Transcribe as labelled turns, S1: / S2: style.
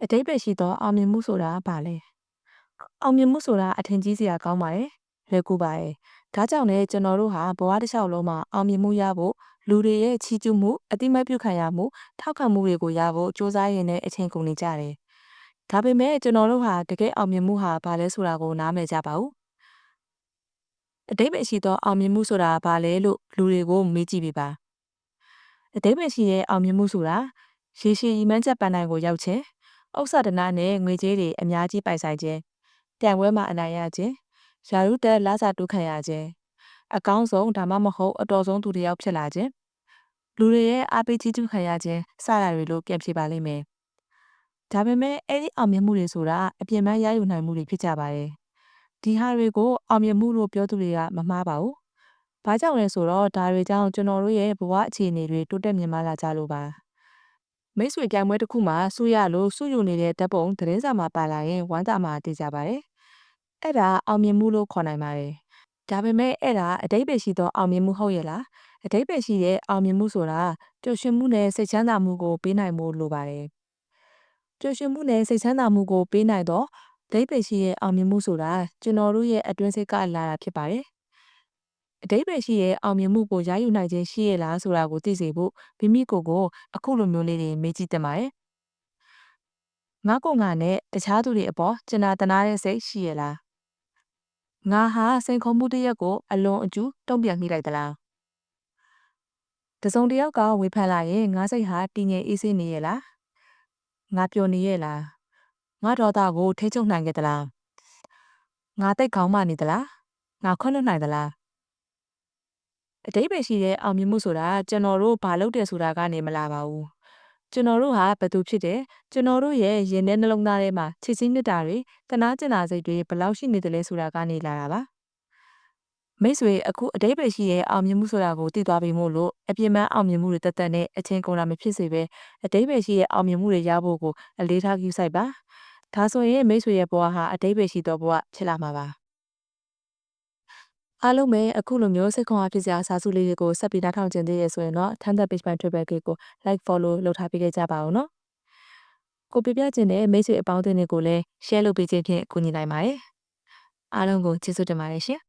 S1: အတိတ်ပဲရှိသောအောင်မြင်မှုဆိုတာဘာလဲအောင်မြင်မှုဆိုတာအထင်ကြီးစရာကောင်းပါတယ်လွယ်ကူပါတယ်ဒါကြောင့်လည်းကျွန်တော်တို့ဟာဘဝတစ်လျှောက်လုံးမှာအောင်မြင်မှုရဖို့လူတွေရဲ့ချီးကျူးမှုအတိမတ်ပြုခံရမှုထောက်ခံမှုတွေကိုရဖို့စ조사ရင်းနဲ့အချိန်ကုန်နေကြတယ်ဒါပေမဲ့ကျွန်တော်တို့ဟာတကယ်အောင်မြင်မှုဟာဘာလဲဆိုတာကိုနားမလည်ကြပါဘူးအတိတ်ပဲရှိသောအောင်မြင်မှုဆိုတာဘာလဲလို့လူတွေကိုမေးကြည့်ပြပါအတိတ်ပဲရှိတဲ့အောင်မြင်မှုဆိုတာရေရှည်ရည်မှန်းချက်ပန်းတိုင်ကိုရောက်ခြင်းဥစ္စာဒနာနဲ့ငွေကြေးတွေအများကြီးပိုင်ဆိုင်ခြင်းပြိုင်ပွဲမှာအနိုင်ရခြင်းယာရုတက်လစာတိုးခံရခြင်းအကောင်းဆုံးဒါမှမဟုတ်အတော်ဆုံးသူတစ်ယောက်ဖြစ်လာခြင်းလူတွေရဲ့အားပေးချီးကျူးခံရခြင်းစတာတွေလို့ပြန်ဖြေပါလိမ့်မယ်ဒါပေမဲ့အဲ့ဒီအောင်မြင်မှုတွေဆိုတာအပြင်းပန်းရယူနိုင်မှုတွေဖြစ်ကြပါတယ်ဒီဟာတွေကိုအောင်မြင်မှုလို့ပြောသူတွေကမမှားပါဘူးဘာကြောင့်လဲဆိုတော့ဒါတွေကြောင့်ကျွန်တော်တို့ရဲ့ဘဝအခြေအနေတွေတိုးတက်မြင့်မားလာကြလို့ပါမိတ်ဆွေပြိုင်ပွဲတစ်ခုမှာစုရလို့စုယူနေတဲ့ဓာတ်ပုံသတင်းစာမှာပါလာရင်ဝမ်းသာမှာသိကြပါတယ်။အဲ့ဒါအောင်မြင်မှုလို့ခေါ်နိုင်ပါတယ်။ဒါပေမဲ့အဲ့ဒါအတိတ်ပဲရှိသောအောင်မြင်မှုဟုတ်ရဲ့လား။အတိတ်ပဲရှိတဲ့အောင်မြင်မှုဆိုတာပျော်ရွှင်မှုနဲ့စိတ်ချမ်းသာမှုကိုပေးနိုင်ဖို့လိုပါတယ်။ပျော်ရွှင်မှုနဲ့စိတ်ချမ်းသာမှုကိုပေးနိုင်တော့အတိတ်ပဲရှိတဲ့အောင်မြင်မှုဆိုတာကျွန်တော်တို့ရဲ့အတွင်းစိတ်ကလာတာဖြစ်ပါတယ်။အတိတ်ပဲရှိတဲ့အောင်မြင်မှုကိုရယူနိုင်ခြင်းရှိရဲ့လားဆိုတာကိုသိစေဖို့မိမိကိုယ်ကိုအခုလိုမျိုးလေးတွေမေးကြည့်တင်ပါတယ်။ငါကိုငါနဲ့တခြားသူတွေအပေါ်ကျင်နာတနာတဲ့စိတ်ရှိရဲ့လားငါဟာစိန်ခေါ်မှုတစ်ရက်ကိုအလွန်အကျူးတုံ့ပြန်မိလိုက်သလားတစုံတစ်ယောက်ကဝေဖန်လာရင်ငါစိတ်ဟာတည်ငြိမ်အေးဆေးနေရဲ့လားငါပျော်နေရဲ့လားငါဒေါသကိုထိချုပ်နိုင်ခဲ့သလားငါတိတ်ခေါင်းမနေသလားငါခွင့်လွှတ်နိုင်သလားအတိတ်ပဲရှိတဲ့အောင်မြင်မှုဆိုတာကျွန်တော်တို့ဘာလုပ်တယ်ဆိုတာကနေမလာပါဘူးကျွန်တော်တို့ဟာဘသူဖြစ်တယ်ကျွန်တော်တို့ရဲ့ရင်ထဲနှလုံးသားထဲမှာချစ်ချင်းမြတ်တာတွေတနာကျင်နာစိတ်တွေဘယ်လောက်ရှိနေတယ်လဲဆိုတာကနေလာတာပါမိတ်ဆွေအခုအတိတ်ပဲရှိတဲ့အောင်မြင်မှုဆိုတာကိုသိသွားပြီမို့လို့အပြင်းပန်းအောင်မြင်မှုတွေတက်တက်နဲ့အချင်းကုန်တာမဖြစ်စေပဲအတိတ်ပဲရှိတဲ့အောင်မြင်မှုတွေရဖို့ကိုအလေးထားကြည့်ဆိုင်ပါဒါဆိုရင်မိတ်ဆွေရဲ့ဘဝဟာအတိတ်ပဲရှိသောဘဝဖြစ်လာမှာပါအားလုံးပဲအခုလိုမျိုးစိတ်ခွန်အားဖြစ်စရာစာစုလေးတွေကိုဆက်ပြီးနားထောင်ကြသေးရဆိုရင်တော့ထမ်းသက် page ပိုင်း Triple K ကို like follow လုပ်ထားပေးခဲ့ကြပါဦးနော်ကိုပြပြခြင်းနဲ့မိတ်ဆွေအပေါင်းအသင်းတွေကိုလည်း share လုပ်ပေးခြင်းဖြင့်ကူညီနိုင်ပါတယ်အားလုံးကိုကျေးဇူးတင်ပါတယ်ရှင်